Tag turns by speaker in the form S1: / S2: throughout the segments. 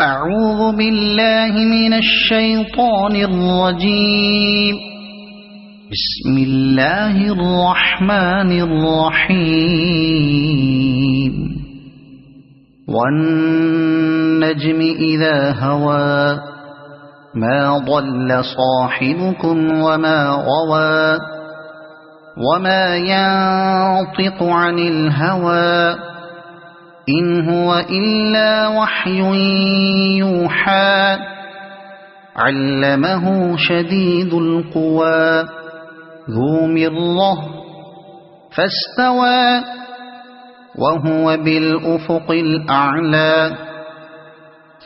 S1: أعوذ بالله من الشيطان الرجيم. بسم الله الرحمن الرحيم. والنجم إذا هوى ما ضل صاحبكم وما غوى وما ينطق عن الهوى إن هو إلا وحي يوحى علمه شديد القوى ذو مرة فاستوى وهو بالأفق الأعلى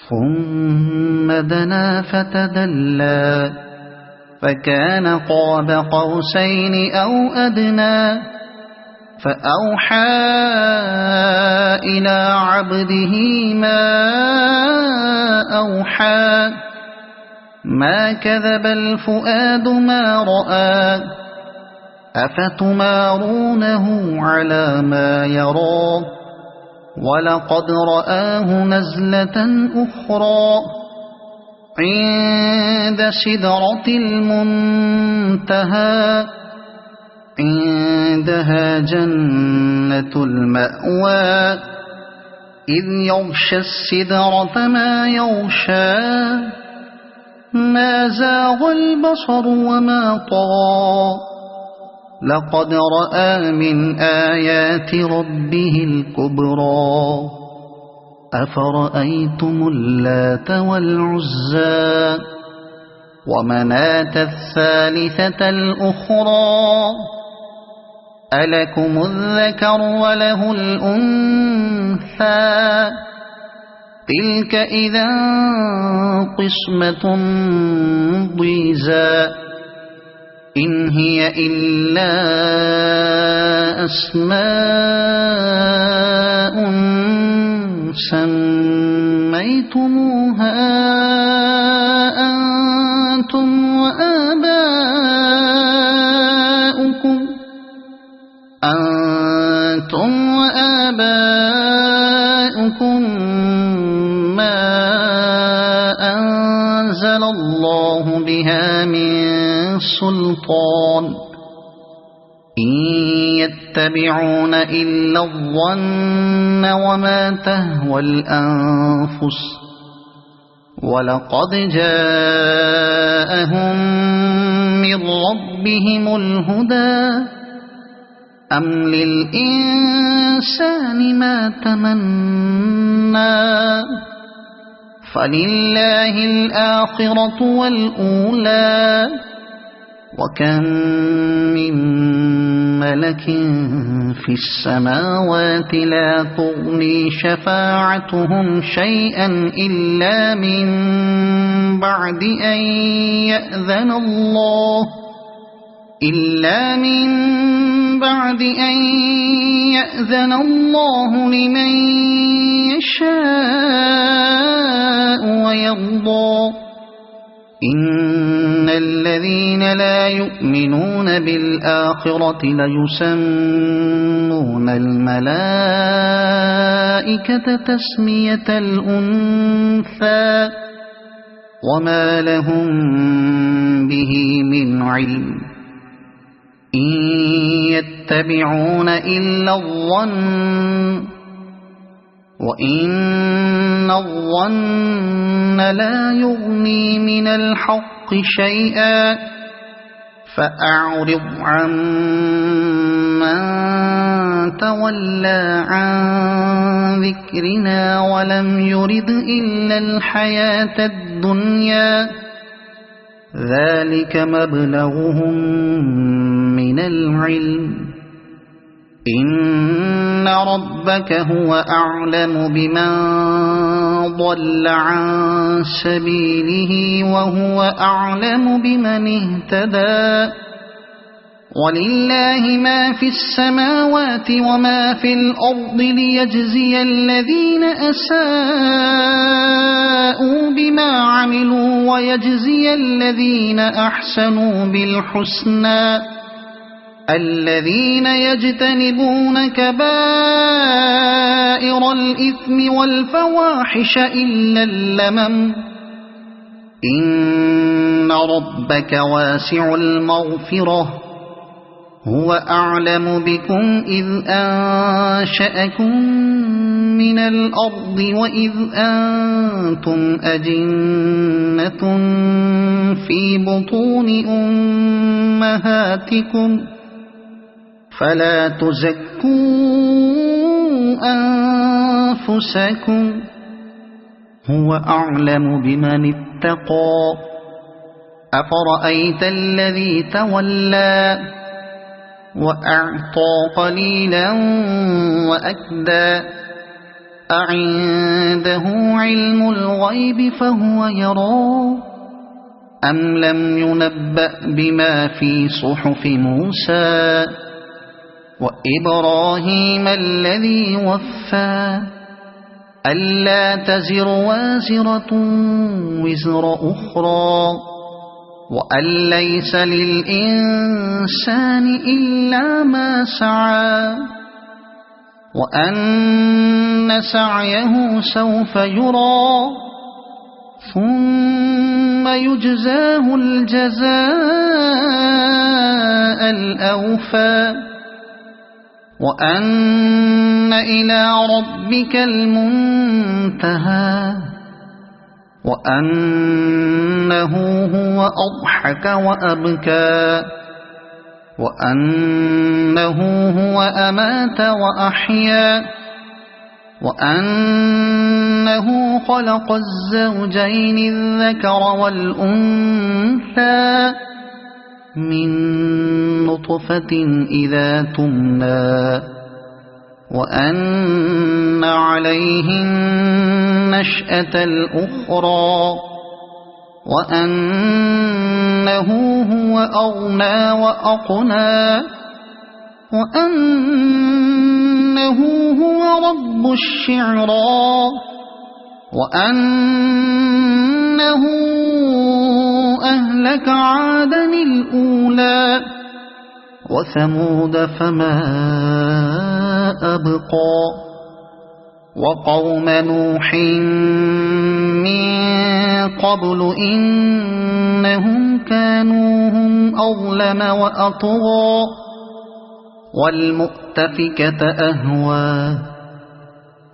S1: ثم دنا فتدلى فكان قاب قوسين أو أدنى فأوحى إلى عبده ما أوحى ما كذب الفؤاد ما رأى أفتمارونه على ما يرى ولقد رآه نزلة أخرى عند سدرة المنتهى عندها جنة المأوى إذ يغشى السدرة ما يغشى ما زاغ البصر وما طغى لقد رأى من آيات ربه الكبرى أفرأيتم اللات والعزى ومناة الثالثة الأخرى ألكم الذكر وله الأنثى تلك إذا قسمة ضيزى إن هي إلا أسماء سميتموها أنتم وآباؤكم ما أنزل الله بها من سلطان إن يتبعون إلا الظن وما تهوى الأنفس ولقد جاءهم من ربهم الهدى أم للإنسان ما تمنى فلله الآخرة والأولى وكم من ملك في السماوات لا تغني شفاعتهم شيئا إلا من بعد أن يأذن الله لمن يشاء ويرضى إن الذين لا يؤمنون بالآخرة ليسمون الملائكة تسمية الأنثى وما لهم به من علم إن يتبعون إلا الظن وإن الظن لا يغني من الحق شيئا فأعرض عن من تولى عن ذكرنا ولم يرد إلا الحياة الدنيا ذلك مبلغهم من العلم إن ربك هو أعلم بمن ضل عن سبيله وهو أعلم بمن اهتدى ولله ما في السماوات وما في الأرض ليجزي الذين أساءوا بما عملوا ويجزي الذين أحسنوا بالحسنى الذين يجتنبون كبائر الإثم والفواحش إلا اللمم إن ربك واسع المغفرة هو أعلم بكم إذ أنشأكم من الأرض وإذ أنتم أجنة في بطون أمهاتكم فلا تزكوا أنفسكم هو أعلم بمن اتقى أفرأيت الذي تولى وأعطى قليلا وأكدى أعنده علم الغيب فهو يرى أم لم ينبأ بما في صحف موسى وإبراهيم الذي وفى ألا تزر وازرة وزر أخرى وأن ليس للإنسان إلا ما سعى وأن سعيه سوف يرى ثم يجزاه الجزاء الأوفى وأن إلى ربك المنتهى وأنه هو أضحك وأبكى وأنه هو أمات وأحيا وأنه خلق الزوجين الذكر والأنثى من نطفة إذا تمنى وأن عليه النشأة الأخرى وأنه هو أغنى وأقنى وأنه هو رب الشعرى وأنه أهلك عادا الأولى وثمود فما أبقى وقوم نوح من قبل إنهم كانوا هم أظلم وأطغى والمؤتفكة أهوى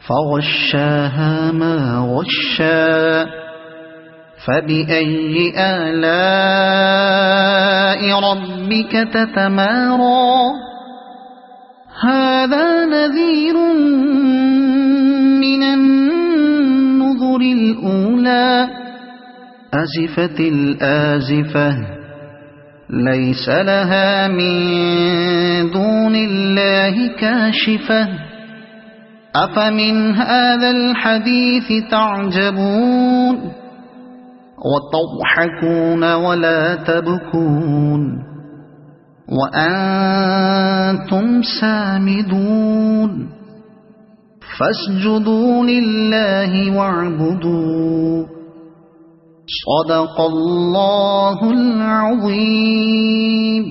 S1: فغشاها ما غشا فبأي آلاء ربك تتمارى هذا نذير من النذر الأولى أزفت الآزفة ليس لها من دون الله كاشفة أفمن هذا الحديث تعجبون وتضحكون ولا تبكون وأنتم سامدون فاسجدوا لله واعبدوا صدق الله العظيم.